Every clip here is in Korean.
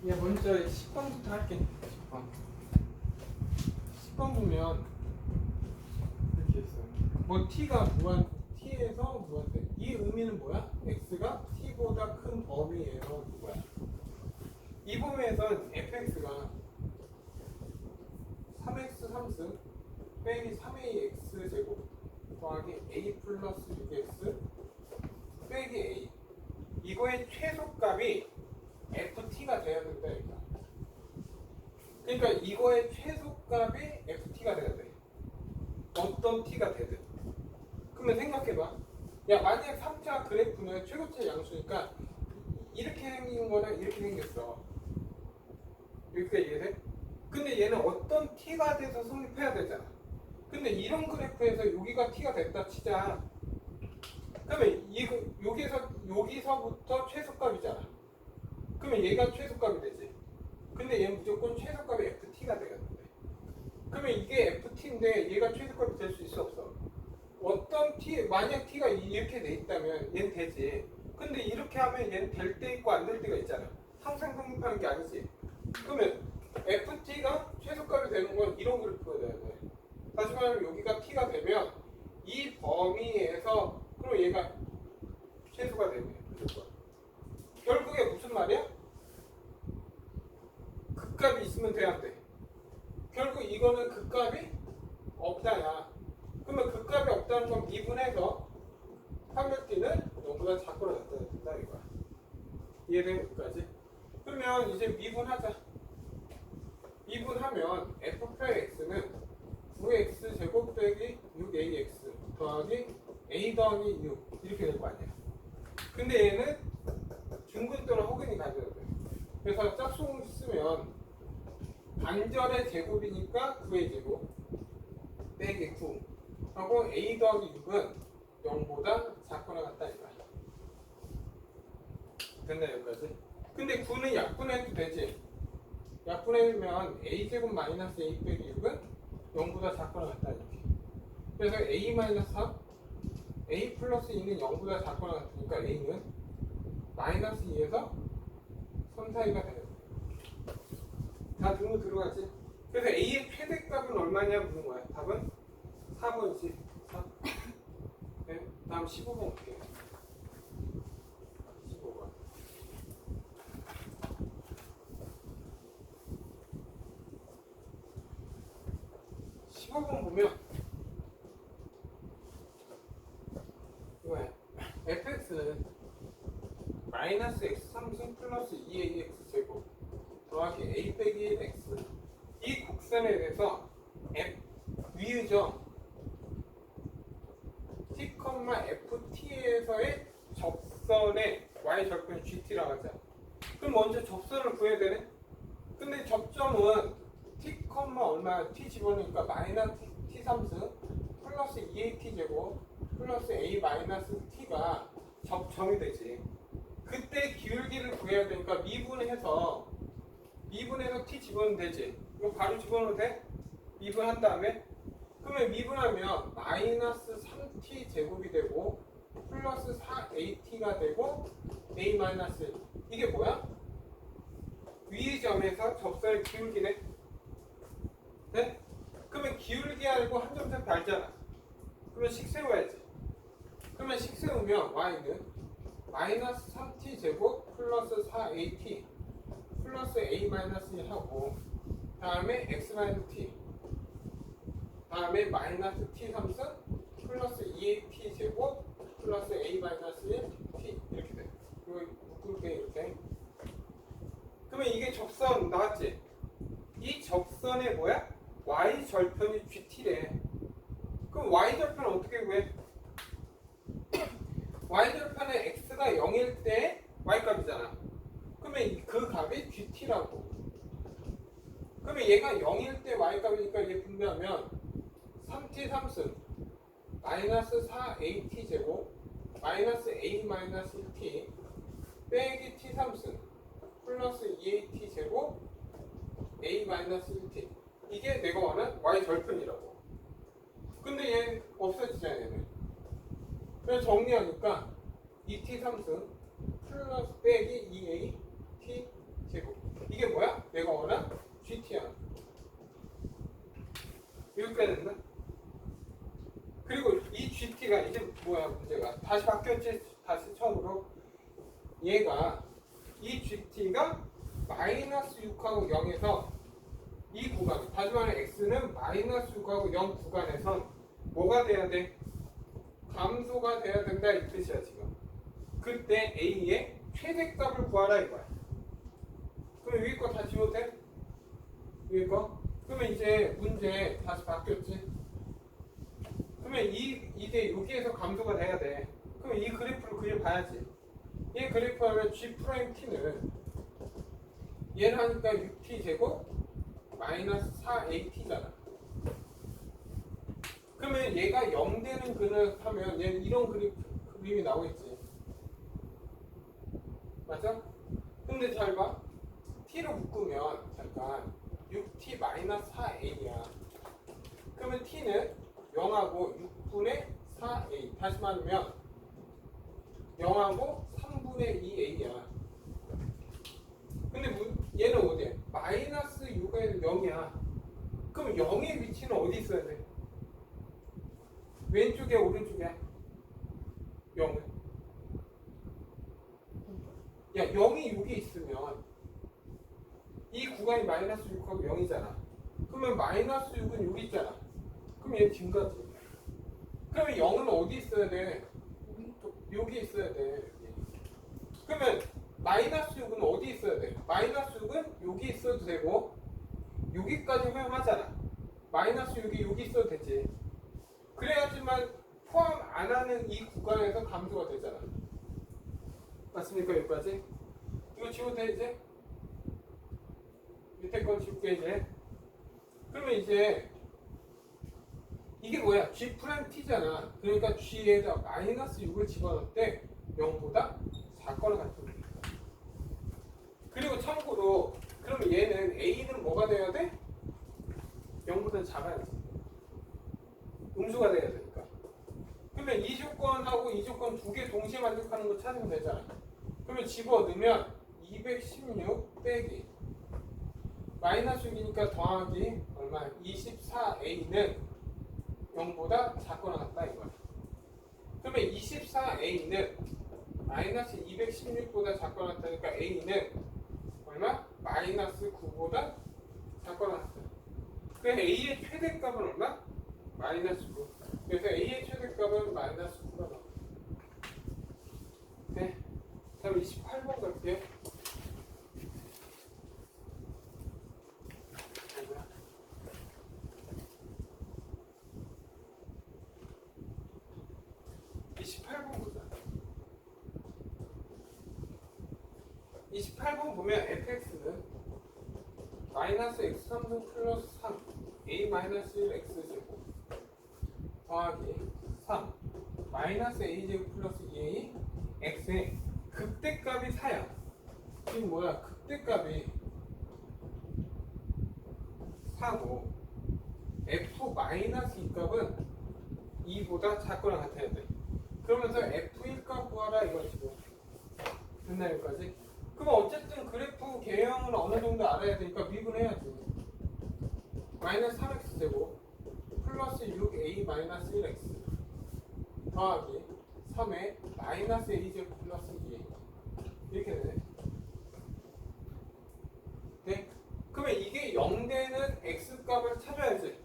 야, 먼저 10번부터 할게. 10번. 10번 보면 이렇게 있어. 뭐 t가 무한 t에서 무한대. 이 의미는 뭐야? x가 t보다 큰 범위예요. 누구야? 이 범위에선 fx가 3x 3승 빼기 3ax 제곱 더하기 a 플러스 6x 빼기 a, 이거의 최소값이 ft가 돼야 된다. 그러니까 이거의 최소값이 ft가 돼야 돼. 어떤 t가 되든. 그러면 생각해봐. 야, 만약 3차 그래프는 최고치 양수니까 이렇게 생긴 거는 이렇게 생겼어. 여기까지 이해돼? 근데 얘는 어떤 t가 돼서 성립해야 되잖아. 근데 이런 그래프에서 여기가 t가 됐다 치자. 그러면 여기서부터 최소값이잖아. 그러면 얘가 최소값이 되지. 근데 얘는 무조건 최소값이 ft가 되겠는데. 그러면 이게 ft인데 얘가 최소값이 될 수 있어 없어? 어떤 t, 만약 t가 이렇게 돼 있다면 얘는 되지. 근데 이렇게 하면 얘는 될 때 있고 안 될 때가 있잖아. 항상 성립하는 게 아니지. 그러면 ft가 최소값이 되는 건 이런 그래프가 돼야 돼. 다시 말하면 여기가 t가 되면 이 범위에서 그럼 얘가 최소가 되네. 결국에 무슨 말이야? 극값이 있으면 돼야 돼. 결국 이거는 극값이 없다야. 그러면 극값이 없다는 건 미분해서 판별기는 0보다 작거나 같아야 된다 이거야. 이해된 여기까지? 그러면 이제 미분하자. 미분하면 f/x는 9x 제곱 빼기 6ax 더하기 a 더하기 6 이렇게 될 거 아니야. 근데 얘는 중근 또는 허근이 가져야 돼. 그래서 짝수공식 쓰면 반절의 제곱이니까 9의 제곱 빼기 9 하고 a 더하기 6은 0보다 작거나 같다 이거야. 됐나 여기까지? 근데 9는 약분해도 되지. 약분해면 a제곱 마이너스 a 빼기 6은 0보다 작거나 같다 이렇게. 그래서 a 마이너스 3 a 플러스 2는 0보다 작거나 같으니까 a는 마이너스 2에서 3 사이가 되는 거야. 다 등호 들어가지? 그래서 a의 최대값은 얼마냐 묻는 거야. 답은 4번이지. 4. 네, 다음 15번 볼게요. 15번. 15번 보면 이거야. fx는 마이너스 x 3승 플러스 2ax 제곱 더하기 a 빼기 1x 이 곡선에 대해서 위의정 t, ft에서의 접선의 y 절편 gt라고 하자. 그럼 먼저 접선을 구해야 되네. 근데 접점은 t, 얼마 t 집어넣으니까 마이너스 t 3승 플러스 2at 제곱 플러스 a 마이너스 t가 접점이 되지. 그때 기울기를 구해야 되니까 미분해서 t 집어넣으면 되지. 이거 바로 집어넣어도 돼? 미분한 다음에 그러면 미분하면 마이너스 3t 제곱이 되고 플러스 4at가 되고 a 마이너스 1. 이게 뭐야? 위의 점에서 접선의 기울기네. 네? 그러면 기울기 알고 한 점씩 달잖아. 그러면 식 세워야지. 그러면 식 세우면 y는 마이너스 3t 제곱 플러스 4at 플러스 a 마이너스 1 하고 다음에 x 마이너스 t 다음에 마이너스 t 3승 플러스 2at 제곱 플러스 a 마이너스 1 t 이렇게 돼. 이거 묶을게 이렇게. 그러면 이게 접선 나왔지? 이 접선의 뭐야? y 절편이 gt래. 그럼 y 절편 어떻게 구해? y 절편의 x가 0일 때 y 값이잖아. 그러면 그 값이 gt라고. 그러면 얘가 0일 때 y 값이니까 얘 분배하면 3t 3승 마이너스 4at 제곱 마이너스 a 마이너스 1t 빼기 t 3승 플러스 2at 제곱 a 마이너스 1t 이게 내가 원하는 y 절편이라고. 근데 얘 없어지잖아 얘는. 그래서 정리하니까 2t 3승 플러스 빼기 2a t 제곱 이게 다시 바뀌었지. 다시 처음으로 얘가 이 GT가 마이너스 6하고 0에서 이 구간, 다시 말해 x는 마이너스 6하고 0 구간에선 뭐가 돼야 돼? 감소가 돼야 된다 이 뜻이야 지금. 그때 a의 최대값을 구하라 이거야. 그럼 위에 거 다 지워도 돼? 위에 거? 그러면 이제 문제 다시 바뀌었지? 그러면 이제 여기에서 감소가 돼야 돼. 그럼 이 그래프를 그려봐야지. 이 그래프 하면 G'T는 얘를 하니까 6T 제곱 마이너스 4AT잖아. 그러면 얘가 0 되는 그는 하면 얘는 이런 그림이 나오겠지. 맞아? 근데 잘 봐. T로 묶으면 잠깐 6T 마이너스 4A야. 그러면 T는 0하고 6분의 4A. 다시 말하면 0하고 3분의 2A야. 근데 얘는 어디야? 마이너스 6에는 0이야. 그럼 0의 위치는 어디 있어야 돼? 왼쪽에 오른쪽에? 0은? 야 0이 여기 있으면 이 구간이 마이너스 6하고 0이잖아. 그러면 마이너스 6은 여기 있잖아. 그럼 얘는 증가지. 그러면 0은 어디 있어야 돼? 여기 있어야 돼. 그러면 마이너스 6은 어디 있어야 돼? 마이너스 6은 여기 있어도 되고 여기까지 허용하잖아. 마이너스 6이 여기 있어도 되지. 그래야지만 포함 안 하는 이 구간에서 감소가 되잖아. 맞습니까? 여기까지? 이거 지워도 돼 이제? 밑에 건 지울게 이제. 그러면 이제 이게 뭐야? G 프라임 T잖아. 그러니까 G에다 마이너스 6을 집어넣을 때 0보다 작거나 같은 거니까. 그리고 참고로 그러면 얘는 A는 뭐가 돼야 돼? 0보다 작아야지. 음수가 돼야 되니까. 그러면 이 조건하고 이 조건 두 개 동시에 만족하는 거 찾으면 되잖아. 그러면 집어넣으면 216 빼기 마이너스 6이니까 더하기 얼마? 24A는 0보다 작거나 같다 이거야. 그러면 24A는 마이너스 216보다 작거나 같다니까 A는 얼마? 마이너스 9보다 작거나 같다. 그래서 A의 최대값은 얼마? 마이너스 9. 그래서 A의 최대값은 마이너스 9가 나와. 네. 다음 28번 갈게요. 28번 보자. 28번 보면 fx는 마이너스 x3분 플러스 3 a 마이너스 1 x제곱 더하기 3 마이너스 a제곱 플러스 2a x의 극대값이 4야. 지금 뭐야? 극대값이 4고 f 마이너스 2값은 2보다 작거나 같아야 돼. 그러면서 f1 값 구하라 이거지고. 됐나 여기까지? 그럼 어쨌든 그래프 개형은 어느 정도 알아야 되니까 미분해야지. 마이너스 3x 제곱 플러스 6a 마이너스 1x 더하기 3에 마이너스 a 제곱 플러스 2a 이렇게 되네. 네? 그러면 이게 0 되는 x 값을 찾아야지.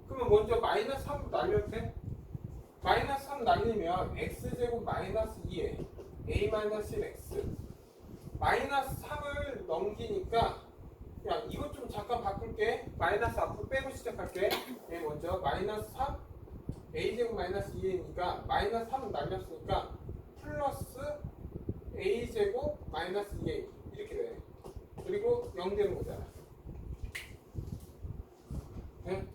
그러면 먼저 마이너스 3 날려도 돼? 마이너스 3 날리면 x제곱 마이너스 2에 a 마이너스 1x 마이너스 3을 넘기니까 야 이것 좀 잠깐 바꿀게. 마이너스 앞으로 빼고 시작할게. 얘 먼저 마이너스 3 a제곱 마이너스 2a니까 마이너스 3을 날렸으니까 플러스 a제곱 마이너스 2a 이렇게 돼. 그리고 0 되는 거잖아. 네?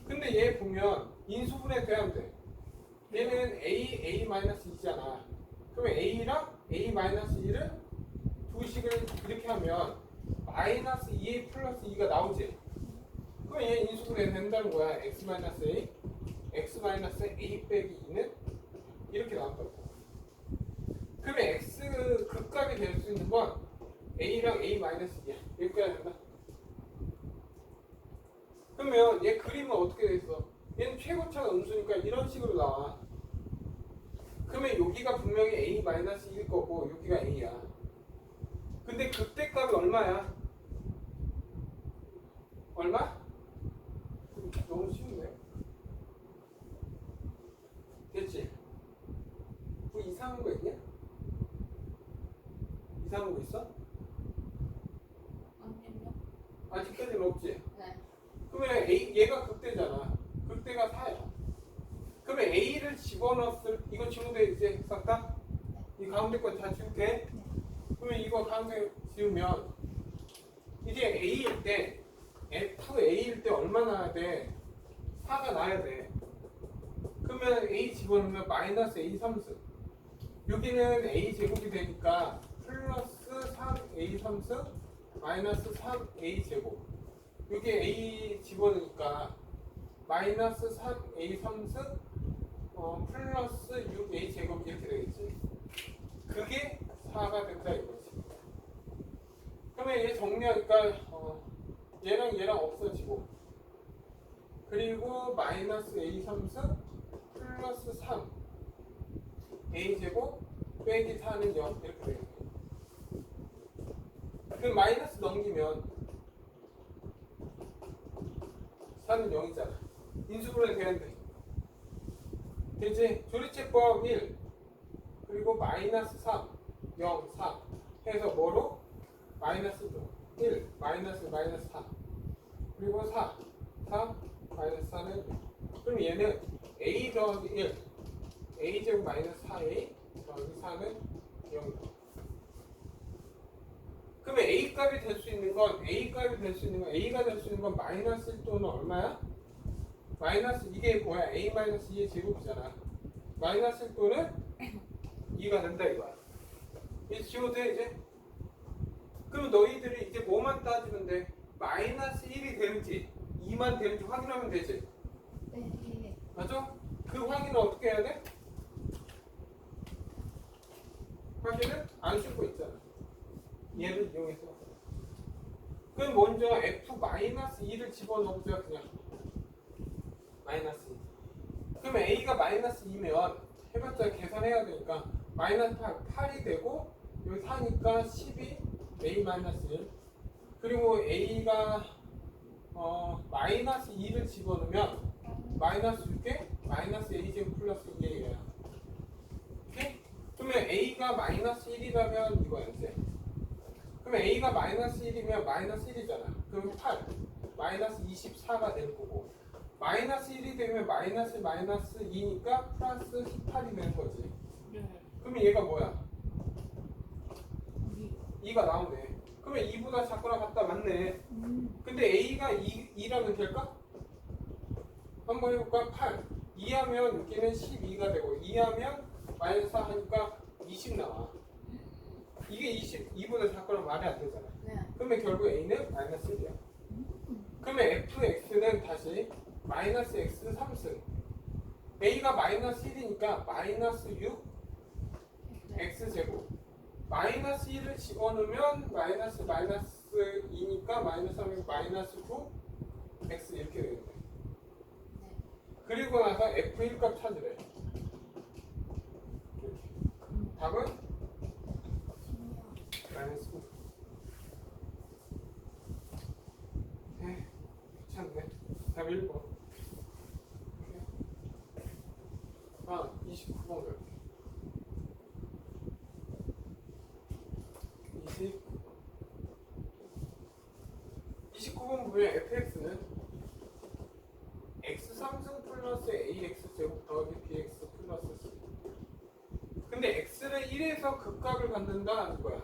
근데 얘 보면 인수분해 돼야 돼. 얘는 a-2잖아. 그러면 a랑 a-1을 두 식을 이렇게 하면 마이너스 2a 플러스 2가 나오지. 그럼 얘 인수분해 된다는 거야. x-a x-a 빼기 2는 이렇게 나온다고. 그러면 x 극값이 될 수 있는 건 a랑 a-2야. 여기까지 된다. 그러면 얘 그림은 어떻게 돼 있어? 얘는 최고차가 음수니까 이런 식으로 나와. 그러면 여기가 분명히 A-1일 거고 여기가 A야. 근데 그때 값이 얼마야? 얼마? 너무 쉬운데? 됐지? 뭐 이상한 거 있냐? 이상한 거 있어? 아니요. 아직까지는 없지? 네. 그러면 얘가 극대잖아. 극대가 4야. 그러면 A를 집어넣었을, 이거 지우돼 이제 싹 다? 이 가운데 거 다 지울게. 그러면 이거 가운데 지우면 이제 A일 때 FA일 때 얼마 나야 돼? 4가 나야 돼. 그러면 A 집어넣으면 마이너스 A 3승. 여기는 A 제곱이 되니까 플러스 3A 3승 마이너스 3A 제곱. 여기 A 집어넣으니까 마이너스 3A 3승 플러스 6A 제곱 이렇게 되겠지. 그게 4가 된다 이거지. 그러면 얘 정리하니까 얘랑 없어지고 그리고 마이너스 A 3승 플러스 3 A 제곱 빼기 4는 0 이렇게 되겠네. 그럼 마이너스 넘기면 4는 0이잖아. 인수분해 되는데 되지? 조리체법 1 그리고 마이너스 3 0 4 해서 뭐로? 마이너스 1 마이너스 4 그리고 4 마이너스 4는 1. 그럼 얘는 A 더하기 1 A 제곱 마이너스 4A 더하기 4는 0. 그러면 A 값이 될 수 있는 건 A가 될 수 있는 건 마이너스 1 또는 얼마야? 마이너스 이게 뭐야? A 마이너스 2의 제곱이잖아. 마이너스 1 또는 2가 된다 이거야. 이제 지워도 돼 이제? 그럼 너희들이 이제 뭐만 따지면 돼? 마이너스 1이 되는지 2만 되는지 확인하면 되지? 네. 맞아? 그 확인은 어떻게 해야 돼? 확인을 안 쓰고 있잖아. 얘를 이용해서. 그럼 먼저 F-2를 집어넣자 그냥. 마이너스 2. 그러면 A가 마이너스 2면 해봤자 계산해야 되니까 마이너스 8이 되고 여기 4니까 12 A 마이너스 1 그리고 A가 마이너스 2를 집어넣으면 마이너스 6에 마이너스 A 제곱 플러스 2A야. 오케이? 그러면 A가 마이너스 1이라면 이거야 이제. 그러면 A가 마이너스 1이면 마이너스 1이잖아. 그럼 8 마이너스 24가 될 거고 마이너스 1이 되면 마이너스 2니까 플러스 18이 되는 거지. 그러면 얘가 뭐야? 2가 나오네. 그러면 2보다 작거나 같다 맞네. 근데 A가 2라면 될까? 한번 해볼까? 8 2하면 여기는 12가 되고 2하면 마이너스 4 하니까 20 나와. 이게 2보다 작거나 말이 안 되잖아. 그러면 결국 A는 마이너스 1이야. 그러면 FX는 다시 마이너스 X 3승 A가 마이너스 1이니까 마이너스 6 X제곱 마이너스 1을 집어넣으면 마이너스 2니까 마이너스 3에서 마이너스 9 X 이렇게 되는 거야. 그리고 나서 F1 값 찾으래. 이렇게. 답은? 마이너스 9. 귀찮네. 답 1번. 29번 갈게. 29번 보면 fx는 x 3승 플러스 ax 제곱 더하기 bx 플러스 c. 근데 x를 1에서 극각을 갖는다는 거야.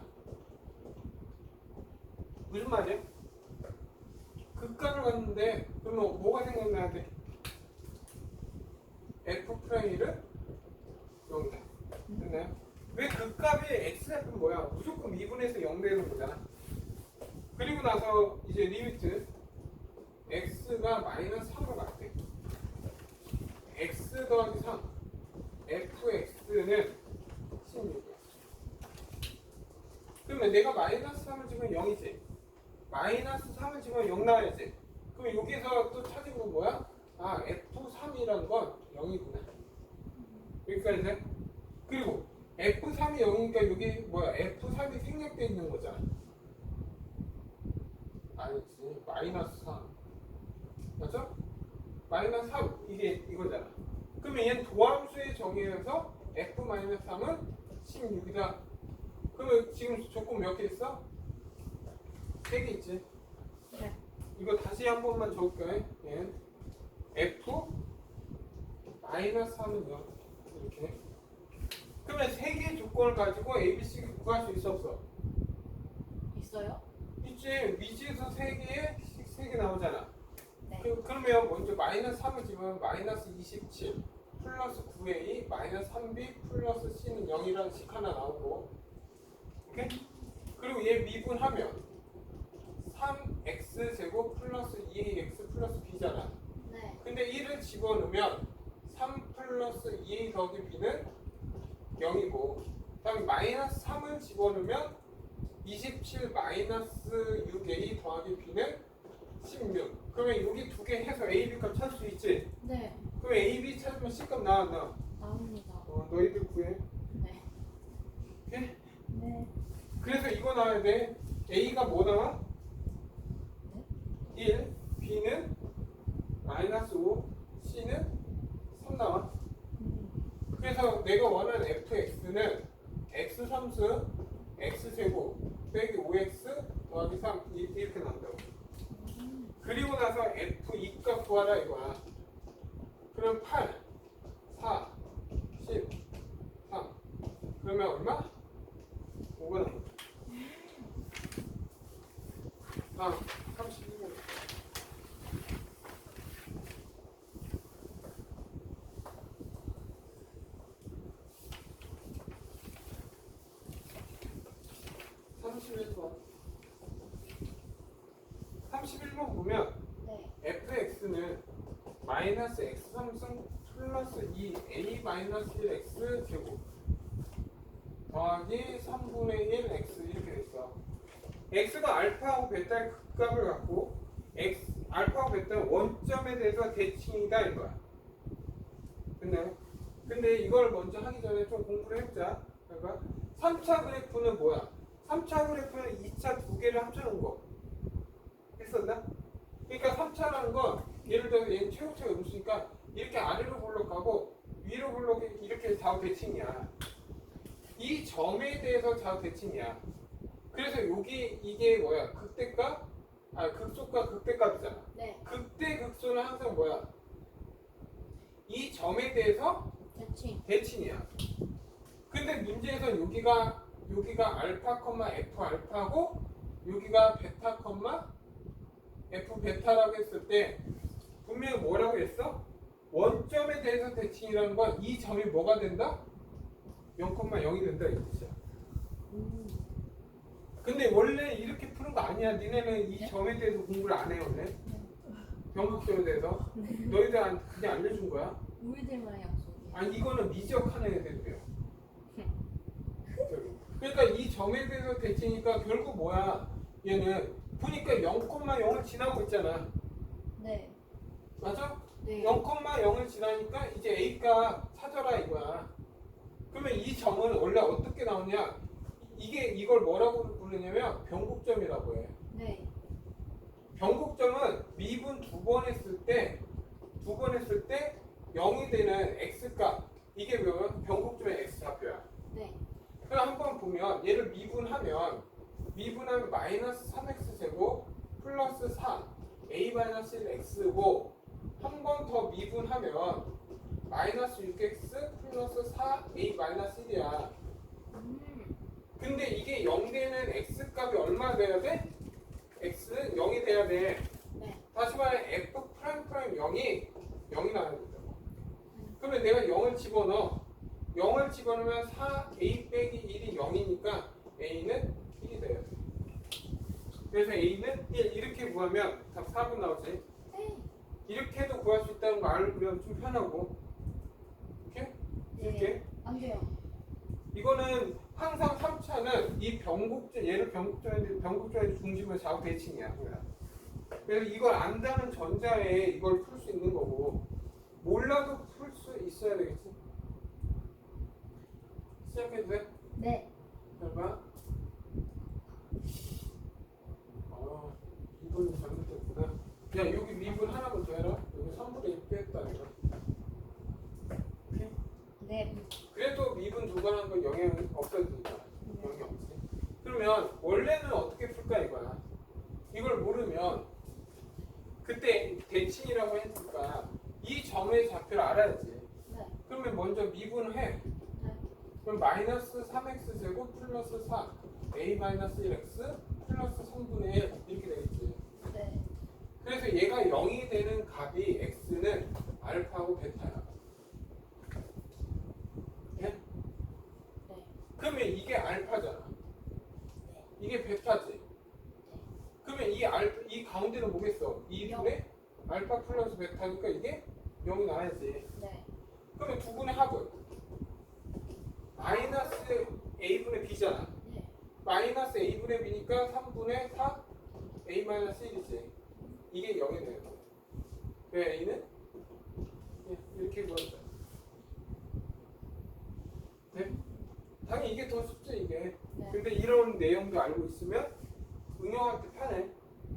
무슨 말이야? 극각을 갖는데 그러면 뭐가 생각나야 돼? f'1은 0이다. 됐나요? 왜 극값이 x좌표는 뭐야? 무조건 미분해서 0 되는 거잖아. 그리고 나서 이제 리미트 x가 마이너스 3으로 갈게. x 더하기 3 fx는 16이야. 그러면 내가 마이너스 3을 집으면 0이지. 마이너스 3을 집으면 0 나와야지. 그럼 여기서 또 찾은 건 뭐야? 아 F3이라는 건 0이구나. 여기까지 돼? 그리고 F3이 0이니까 여기 뭐야? F3이 생략되어 있는 거잖아. 아니지. 마이너스 3. 맞죠? 마이너스 3 이게 이거잖아. 그러면 얘는 도함수의 정의에서 F-3은 16이다. 그러면 지금 조건 몇 개 있어? 3개 있지. 네. 이거 다시 한 번만 적을까요? 얘는 F-3은 0 이렇게. 그러면 3개의 조건을 가지고 A, B, C 구할 수 있어 없어? 있어요? 있지. 미지에서 3개 나오잖아. 네. 그러면 먼저 마이너스 3을 집으면 마이너스 27 플러스 9A 마이너스 3B 플러스 C는 0이라는 식 하나 나오고, 오케이? 그리고 얘 미분하면 3x 제곱 플러스 2ax 플러스 b잖아. 네. 근데 1을 집어넣으면 3 플러스 2a 더하기 b는 0이고, 그다음에 마이너스 3을 집어넣으면 27 마이너스 6a 더하기 b는 16. 그러면 여기 두 개 해서 a, b 값 찾을 수 있지? 네. 그럼 a, b 찾으면 c 값 나와 안 나와? 나옵니다. 너희들 구해. 네. 오케이? 네. 그래서 이거 나와야 돼. a가 뭐 나와? 1, b는 마이너스 5, c는 3 나와. 그래서 내가 원하는 fx는 x3수 x제곱 빼기 5x 더하기 3 이렇게 나온다고. 그리고 나서 f2 값 구하라 이거야. 그럼 8, 4, 10, 3 그러면 얼마? 5가 나온다. 다음 32번. 보면 네. fx는 마이너스 x3승 플러스 2a 마이너스 1x 제곱 더하기 3분의 1x 이렇게 됐어. x가 알파하고 베타의 극값을 갖고 알파하고 베타는 원점에 대해서 대칭이다 이거야. 근데 이걸 먼저 하기 전에 좀 공부를 해보자. 그러니까 3차 그래프는 뭐야? 3차 그래프는 2차 두 개를 합쳐놓은 거 했었나? 그러니까 3차라는 건 예를 들어서 얘는 최고차가 음수니까 이렇게 아래로 블록하고 위로 블록이 이렇게 좌우 대칭이야. 이 점에 대해서 좌우 대칭이야. 그래서 여기 이게 뭐야? 극대값? 극소값 극대값이잖아. 네. 극대 극소는 항상 뭐야? 이 점에 대해서 대칭. 대칭이야. 근데 문제에서 여기가 알파, F 알파고 여기가 베타, F 베타라고 했을 때 분명히 뭐라고 했어? 원점에 대해서 대칭이라는 건 이 점이 뭐가 된다? 0,0이 된다 이 뜻이야. 근데 원래 이렇게 푸는 거 아니야. 니네는 이 점에 대해서 공부를 안 해 원래. 변곡점에 대해서. 너희들 그냥 알려준 거야. 우리들만의 약속이에요. 아니 이거는 미적하는 애들이에요. 그러니까 이 점에 대해서 대칭이니까 결국 뭐야? 얘는 보니까 0,0을 지나고 있잖아. 네. 맞아? 네. 0,0을 지나니까 이제 A값 찾아라 이거야. 그러면 이 점은 원래 어떻게 나오냐? 이걸 뭐라고 부르냐면 변곡점이라고 해. 네. 변곡점은 미분 두 번 했을 때 0이 되는 x값 이게 뭐야? 변곡점의 x좌표야. 네. 그럼 한번 보면 얘를 미분하면 마이너스 3x 제곱 플러스 3 a 마이너스 1x고 한 번 더 미분하면 마이너스 6x 플러스 4 a 마이너스 1이야. 근데 이게 0 되는 x 값이 얼마 돼야 돼? x는 0이 돼야 돼. 네. 다시 말해 f 프라임 0이 나와야 된다고. 그러면 내가 0을 집어넣어. 0을 집어넣으면 4a 빼기 1이 0이니까 a는 1이 돼요. 그래서 a는 1 이렇게 구하면 답 4분 나오지. 네. 이렇게 해도 구할 수 있다는 거 알면 좀 편하고. 오케이? 이렇게. 네. 안 돼요. 이거는 항상 3차는 이 얘를 변곡점의 중심을 좌우 대칭이야. 그래서 이걸 안다는 전자에 이걸 풀 수 있는 거고 몰라도 풀 수 있어야 되겠지. 시작해도 돼? 네. 잘 봐. 2분이 잘못됐구나. 야, 여기 미분 하나만 더 해라. 여기 3분의 1 뺐다 이거. 오케이? 네. 그래도 미분 두 번 한 건 영향이 없어지니까. 영향이 없지. 그러면 원래는 어떻게 풀까 이거야. 이걸 모르면 그때 대칭이라고 했으니까 이 점의 좌표를 알아야지. 네. 그러면 먼저 미분을 해. 네. 그럼 마이너스 3x 제곱 플러스 4 a 마이너스 1x 플러스 3분의 1 이렇게 되겠지. 네. 그래서 얘가 0이 되는 값이 x는 알파하고 베타야. 예? 네. 그러면 이게 알파잖아. 이게 베타지. 그러면 이 가운데는 뭐겠어? 2분의 알파 플러스 베타니까 이게 0이 나와야지. 네. 그러면 두 분의 합은 마이너스 a분의 b잖아. 네. 마이너스 a분의 b니까 3분의 4 a 마이너스 1이지. 이게 0이 되는 거야. 왜 a는? 이렇게 구한다. 네? 당연히 이게 더 쉽죠 이게. 네. 근데 이런 내용도 알고 있으면 응용할 때 편해.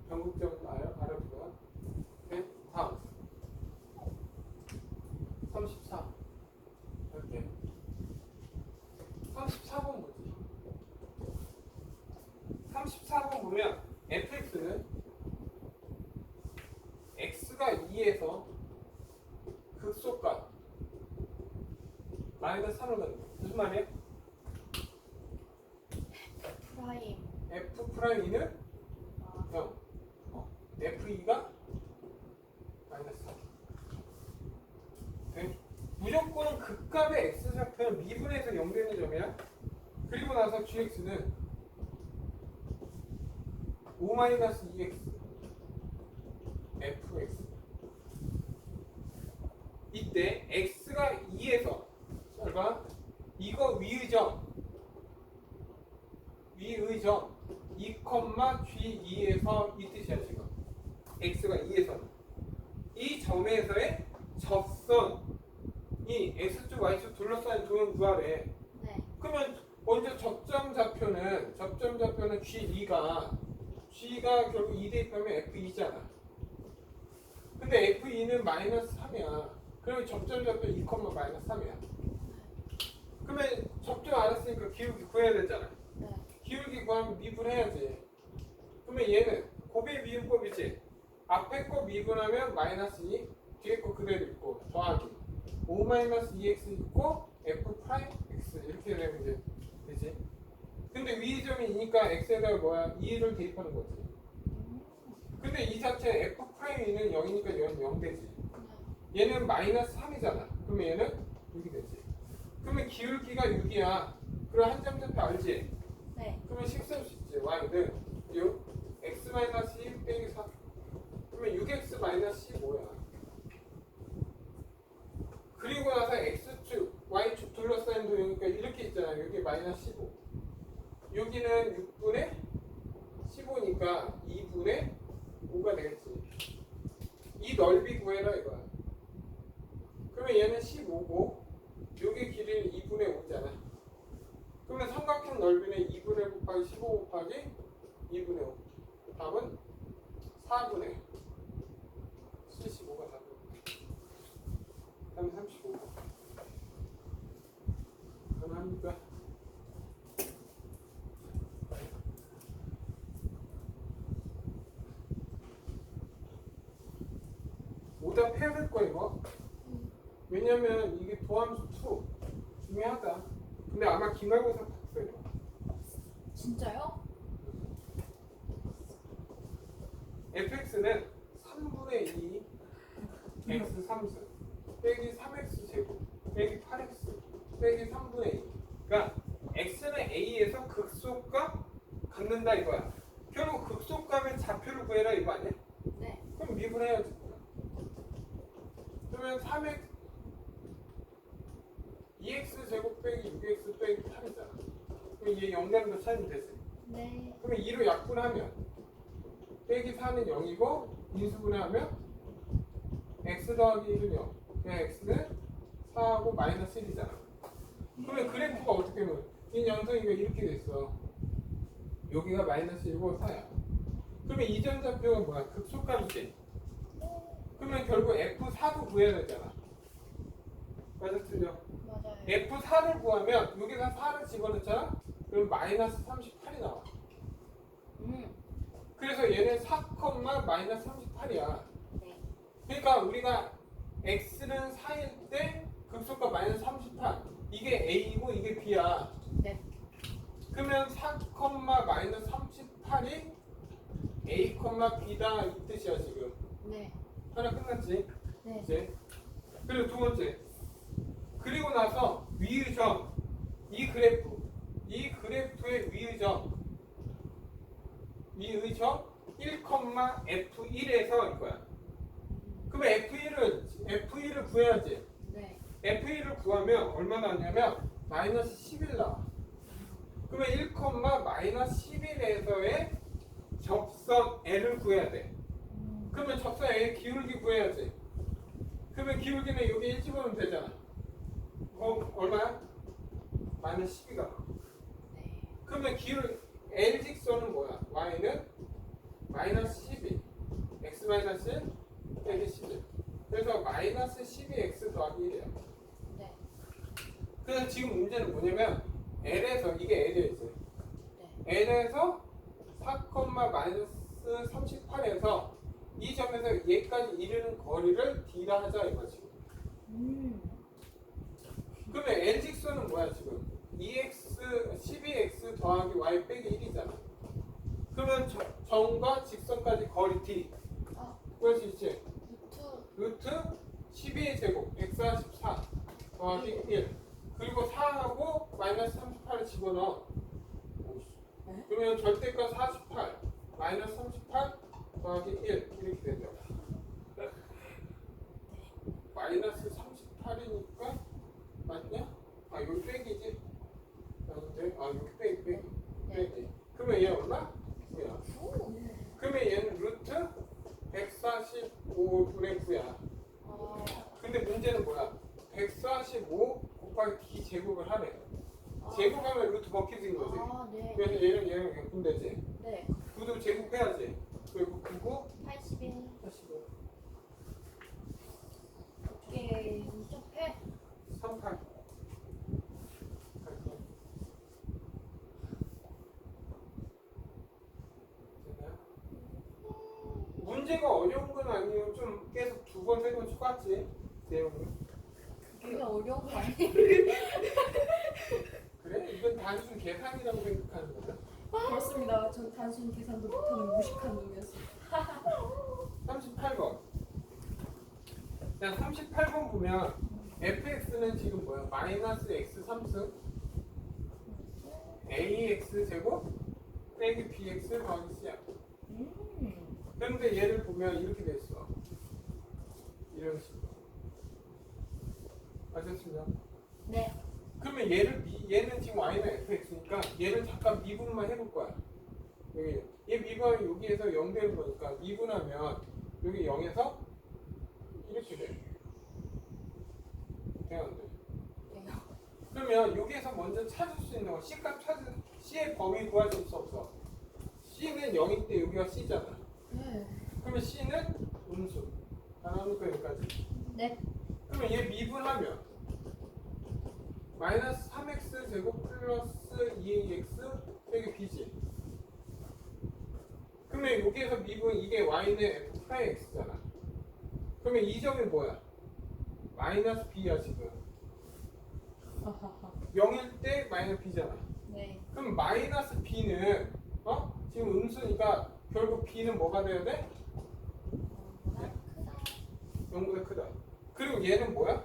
변곡점도 알아두고. 네? 다음 34 이렇게 34번 뭐지? 34번 보면 fx는 x가 2에서 극소값 마이너스 3을 갖는 거야. 무슨 말이야? 프라임. f 프라임 2는 아, 0 f2가 마이너스 3 네? 무조건 극값의 x좌표는 미분에서 0 되는 점이야. 그리고 나서 gx는 5-2x fx 이때 x가 2에서 잘 봐. 이거 위의 점 2,G2에서 이 뜻이야 지금. x가 2에서 이 점에서의 접선이 x축 y축 둘러싸인 도형 구하래. 네. 그러면 먼저 접점 좌표는 G가 결국 2 대입하면 F2잖아. 근데 F2는 마이너스 3이야. 그러면 접점 좌표 2, 마이너스 3이야. 그러면 접점 알았으니까 기울기 구해야 되잖아. 네. 기울기 구하면 미분해야지. 그러면 얘는 곱의 미분법이지. 앞에 거 미분하면 마이너스 2, 뒤에 거 그대로 있고 더하기 5-2x 있고 f 프라임 x 이렇게 되면 이제 되지. 근데 위의 점이 2니까 x에다가 뭐야? 2를 대입하는 거지. 근데 이 자체 f 프라임 2는 0이니까 얘는 0 되지. 얘는 마이너스 3이잖아. 그러면 얘는 6이 되지. 그러면 기울기가 6이야. 그럼 한 점 좌표 알지? 네. 그러면 식수할 수 있지. y는 6 x 마이너스 1 빼기 4. 그러면 6x 마이너스 15야. 그리고 나서 x축, y축 둘러싸인 도형이니까 이렇게 있잖아. 여기 마이너스 15. 여기는 6분의 15니까 2분의 5가 되겠지. 이 넓이 구해라 이거야. 그러면 얘는 15고 여기 길이는 2분의 5잖아. 그러면 삼각형 넓이는 2분의 곱하기 15 곱하기 2분의 5. 답은 4분의 75가 답이야. 그다음에 35. 가능합니까? 오답해야 될 거야 이거. 왜냐면 이게 도함수 2 중요하다. 근데 아마 기말고사 봤어요. 진짜요? fx는 3분의 2 x 3승 빼기 3x 제곱 빼기 8x 빼기 3분의 2. 그러니까 x는 a에서 극소값 갖는다 이거야. 결국 극소값의 좌표를 구해라 이거 아니야? 네. 그럼 미분해야지. 그러면 3x 2x 제곱 빼기 6x 빼기 8이잖아. 그럼 얘 0 되는 거 찾으면 되지. 네. 그러면 2로 약분하면 빼기 4는 0이고 인수분해하면 x 더하기 1은 0. 그냥 x는 4하고 마이너스 1이잖아. 그러면 그래프가 어떻게 보면 이 양성이가 이렇게 됐어. 여기가 마이너스 1고 4야. 그러면 이전좌표가 뭐야? 극소값이지. 그러면 결국 F4도 구해야 되잖아. 맞아, 틀려? 맞아요. F4를 구하면 여기다 4를 집어넣잖아? 그럼 마이너스 38이 나와. 그래서 얘는 4, 마이너스 38이야. 네. 그러니까 우리가 x는 4일 때 극소값 마이너스 38. 이게 a이고 이게 b야. 네. 그러면 4, 마이너스 38이 a, b다 이 뜻이야 지금. 네. 하나 끝났지? 네. 이제. 그리고 두 번째. 그리고 나서 위의 점. 이 그래프의 위의 점. 1,F1에서 이거야. 그러면 F1을 구해야지. 네. F1을 구하면 얼마 나왔냐면 마이너스 11 나와. 그러면 1, 마이너스 11에서의 접선 L을 구해야 돼. 그러면 접선 L의 기울기 구해야지. 그러면 기울기는 여기 1 집어넣으면 되잖아. 얼마야? 마이너스 12가. 네. 그러면 L 직선은 뭐야? Y는 마이너스 12. X 마이너스 1 빼기 11. 그래서 마이너스 12X 더하기 1이야. 네. 그래서 지금 문제는 뭐냐면 L에서 이게 L이지. 네. L에서 4, 마이너스 38에서 이 점에서 얘까지 이르는 거리를 D라 하자 이거지. 그러면 L 직선은 뭐야 지금? 12x 더하기 y 빼기 1이잖아. 그러면 점과 직선까지 거리 D. 그럴 수 있지? 루트 12의 제곱 144 더하기 1. 그리고 4하고 마이너스 38을 집어넣어. 그러면 절대값 48 마이너스 38 더하기 1 이렇게 되죠. 마이너스 38이니까 맞냐? 아 여기 빼기지? 아닌데? 아 여기 빼기. 그러면 얘 얼마? 뭐야? 그러면 얘는 루트 145분의 9야. 근데 문제는 뭐야? 145 곱하기 D 제곱을 하래. 제곱하면 루트 벗기진 거지. 네. 그래서 얘는 약분되지. 네. 9도 제곱해야지. 그리고 9고 81. 85 이게 2.8. 38. 문제가 어려운 건 아니에요. 좀 계속 두 번, 세 번 추가했지. 내용이. 그게 어려운 거 아니에요? 그래? 이건 단순 계산이라고 생각하는 거야. 그렇습니다. 전 단순 계산도 못하는 무식한 놈이었어요. 38번. 자, 38번 보면 fx는 지금 뭐야? 마이너스 x 3승 ax 제곱 빼기 bx 더하기 c야. 그런데 얘를 보면 이렇게 돼 있어. 이런 식으로. 아셨습니까? 네. 그러면 얘는 지금 y는 fx니까 얘를 잠깐 미분만 해볼 거야. 여기 얘 미분하면 여기에서 0 되는 거니까 미분하면 여기 0에서 이렇게 돼. 돼요, 안 돼? 돼요. 그러면 여기에서 먼저 찾을 수 있는 거 C의 범위 구하실 수 없어. C는 0일 때 여기가 C잖아. 네. 그러면 C는 음수. 다 나오니까 여기까지. 네. 그러면 얘 미분하면 마이너스 3x 제곱 플러스 2ax 빼기 b지. 그러면 여기에서 미분 이게 y는 f'의 x잖아. 그러면 이 점이 뭐야? 마이너스 b야 지금. 0일 때 마이너스 b잖아. 네. 그럼 마이너스 b는 지금 음수니까 결국 b는 뭐가 돼야 돼? 크다. 0보다 크다. 그리고 얘는 뭐야?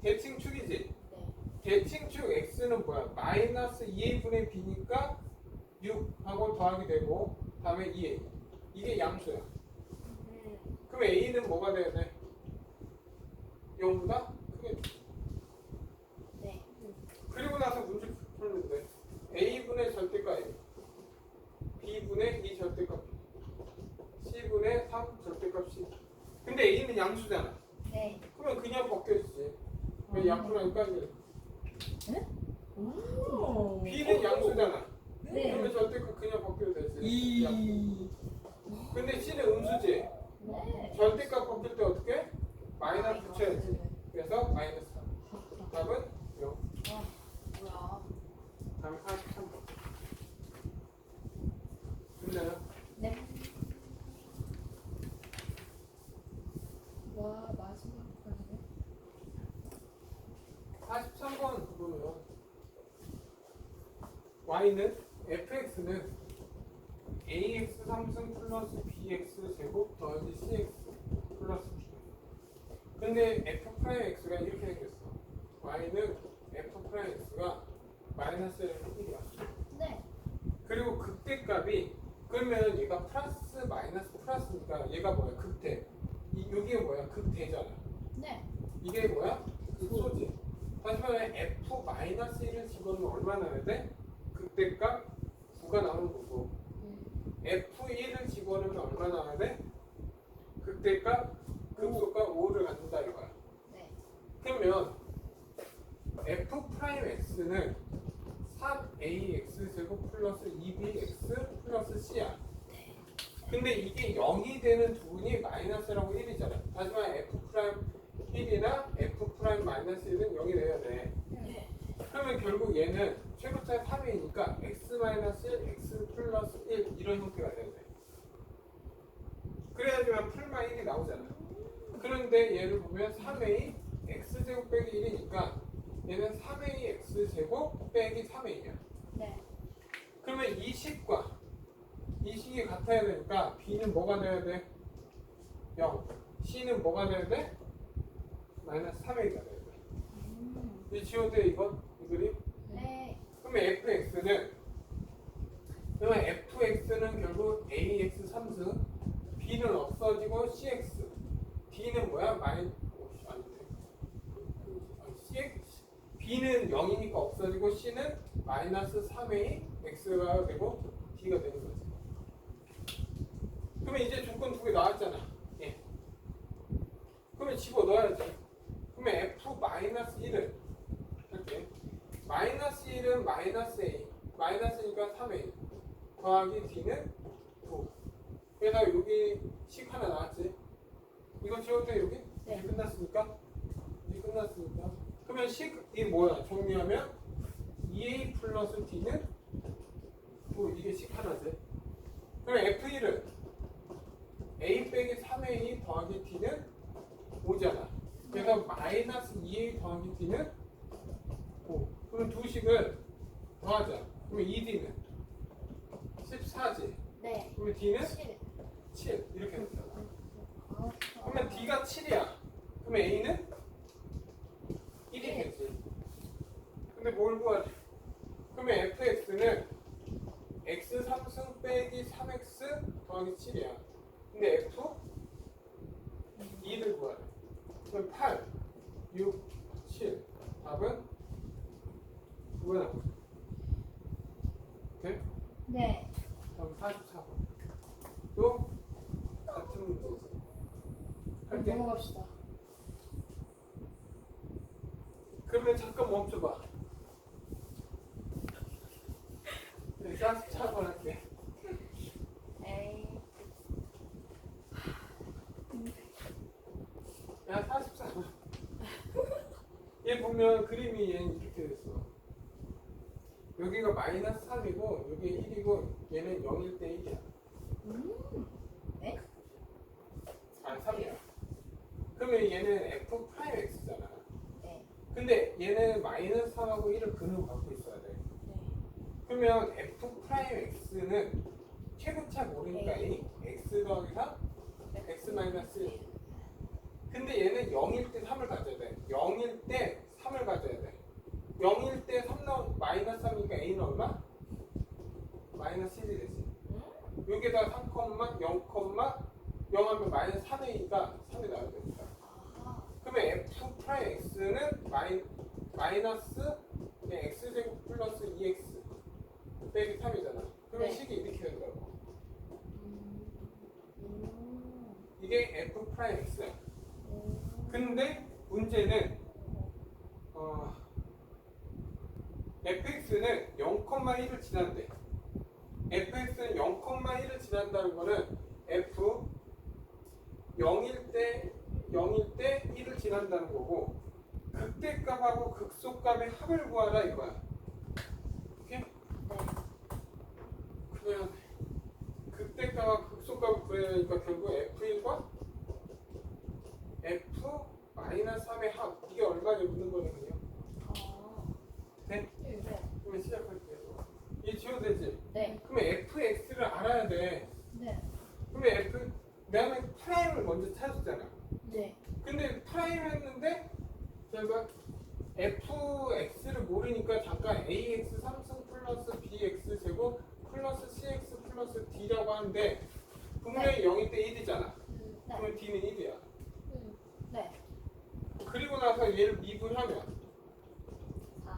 대칭축이지. 네. 대칭축 x는 뭐야? 마이너스 2a분의 b니까 6하고 더하기 되고 다음에 2a. 이게 양수야. 그럼 a는 뭐가 돼야 돼? 0보다 크게. 네. 그리고 나서 문제 풀는데 a분의 절대값 a, b분의 2 절대값 b, c분의 3 절대값 c. 근데 a는 양수잖아. 네. 그러면 그냥 벗겨지지. 왜 약분하니까 이제 오. B는 양수잖아. 네. 그러면 절대값 그냥 바뀌어도 되지. 이. 근데 C는 음수지. 네. 절대값 바뀔 때 어떻게? 마이너스 붙여야지. 그래서 마이너스 3. 답은 0. 뭐야? 다음 43번. 됐나요? 네. 와 마지막까지네. 43번 보면 y는 fx는 ax 3승 플러스 bx 제곱 더하기 cx 플러스 b. 근데 f 프라임 x가 이렇게 생겼어. y는 f 프라임 x가 마이너스 1이야. 네. 그리고 극대값이 그러면 얘가 플러스 마이너스 플러스니까 얘가 뭐야? 극대. 여기가 뭐야? 극대잖아. 네. 이게 뭐야? 극소지. 다시 말해 f-1을 집어넣으면 얼마 나와야 돼? 극대값 9가 나오는 거고 f1을 집어넣으면 얼마 나와야 돼? 극대값 극소값 5를 갖는다 이거야. 네. 그러면 f'(x는 3ax 제곱 플러스 2bx 플러스 c야. 근데 이게 0이 되는 두분이 마이너스라고 1이잖아. 다시 말해 f'1이나 f'-1은 0이 돼야 돼. 네. 그러면 결국 얘는 최고차 3이니까 x-1, x 플러스 1 이런 형태가 돼야 돼. 그래야지만 풀마 1이 나오잖아. 그런데 얘를 보면 3a x제곱 빼기 1이니까 얘는 3a x제곱 빼기 3a야. 네. 그러면 이 식과 이 식이 같아야 되니까 b는 뭐가 돼야 돼? 0. c는 뭐가 돼야 돼? 마이너스 3a가 돼야 돼. 이 지워도 이거? 이 그림? 네. 그러면 fx는 결국 ax 3승, b는 없어지고 cx, d는 뭐야? 아닌데. cx, b는 0이니까 없어지고 c는 마이너스 3a x가 되고 d가 되는 거지. 그러면 이제 조건 두 개 나왔잖아. 예. 그러면 집어넣어야지. 그러면 f-1을 할게. 마이너스 1은 마이너스 a, 마이너스니까 3a 더하기 d는 9. 그래서 여기 식 하나 나왔지. 이거 지워도 여기? 네. 이제 끝났으니까? 이제 끝났으니까. 그러면 식이 뭐야? 정리하면 2a 플러스 d는 9. 이게 식 하나지. 그럼 f1은 a 빼기 3a 더하기 d는 5잖아. 그래서 마이너스 2a 더하기 d는 5. 그럼 두 식을 더하자. 그러면 2d는 14지. 네. 그러면 d는 7. 7. 이렇게 된다. 그러면 d가 7이야. 그러면 a는 1이 되지. 근데 뭘 구하래? 그러면 fx는 x 3승 빼기 3x 더하기 7이야. 근데 f 2를 구하래. 그럼 8, 6, 7. 답은 9가 나오죠. 오케이? 네. 다음 44번. 또 같은 문제지. 할게. 넘어갑시다. 그러면 잠깐 멈춰봐. 네, 44번 할게. 에이. 야, 44번. 얘 보면 그림이 얘는 이렇게 됐어. 여기가 마이너스 3이고 여기 1이고 얘는 0일 때 1이야. 네? 아, 3이야. 그러면 얘는 f 프라임 x잖아. 네. 근데 얘는 마이너스 3하고 1을 근으로 갖고 있어야 돼. 네. 그러면 f 프라임 x는 최고차 모르니까 네. x 더하기 3, x 마이너스 1. 근데 얘는 0일 때 3을 가져야 돼. 0일 때 3을 가져야 돼. 0일 때 3 나온 마이너스 3이니까 a는 얼마? 마이너스 1이 되지. 여기다가 3, 0, 0 하면 마이너스 3a니까 3이 나와야 되니까. 아하. 그러면 f 프라임 x는 마이너스 x제곱 플러스 2x 빼기 3이잖아. 그러면 네. 식이 이렇게 된다고. 음. 이게 f 프라임 x야. 음. 근데 문제는 fx는 0,1을 지난대. fx는 0,1을 지난다는 거는 f 0일 때 1을 지난다는 거고 극대값하고 극소값의 합을 구하라 이거야. 오케이? 네. 그러면 극대값과 극소값을 구해야 되니까 결국 f1과 f-3의 합 이게 얼마냐 묻는 거거든요. 아. 네? 네. 그러면 시작할게요. 이게 지워도 되지? 네. 그러면 fx를 알아야 돼. 네. 그러면 내가 프라임을 먼저 찾았잖아. 네. 근데 프라임 했는데 제가 fx를 모르니까 잠깐 ax 3승 플러스 bx 제곱 플러스 cx 플러스 d라고 하는데 분명히 0일 때 1이잖아. 네. 그러면 d는 1이야. 네. 그리고 나서 얘를 미분하면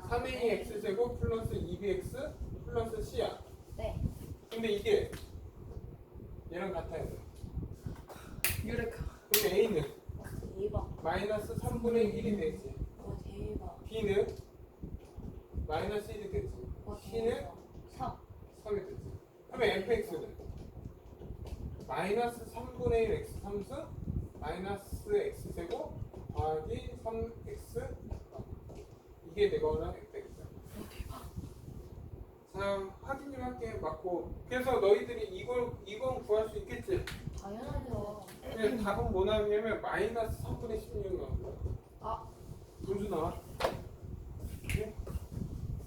3ax 제곱 플러스 2bx 플러스 c야. 네. 근데 이게 얘랑 같아야 돼. 유레카. 그럼 a는 대박. 마이너스 3분의 1이 되지. 와 대박. b는 마이너스 1이 되지. 와 c는 대박. 3. 3이 되지. 그러면 fx는 마이너스 3분의 1 x 3승 마이너스 x 제곱 더하기 3x 이게 내가 원하는 fx야. 자 확인 좀 할게. 맞고. 그래서 너희들이 이건 구할 수 있겠지? 당연하죠. 근데 답은 뭐 나오냐면 마이너스 3분의 16 나온 거야. 아. 분수 나와.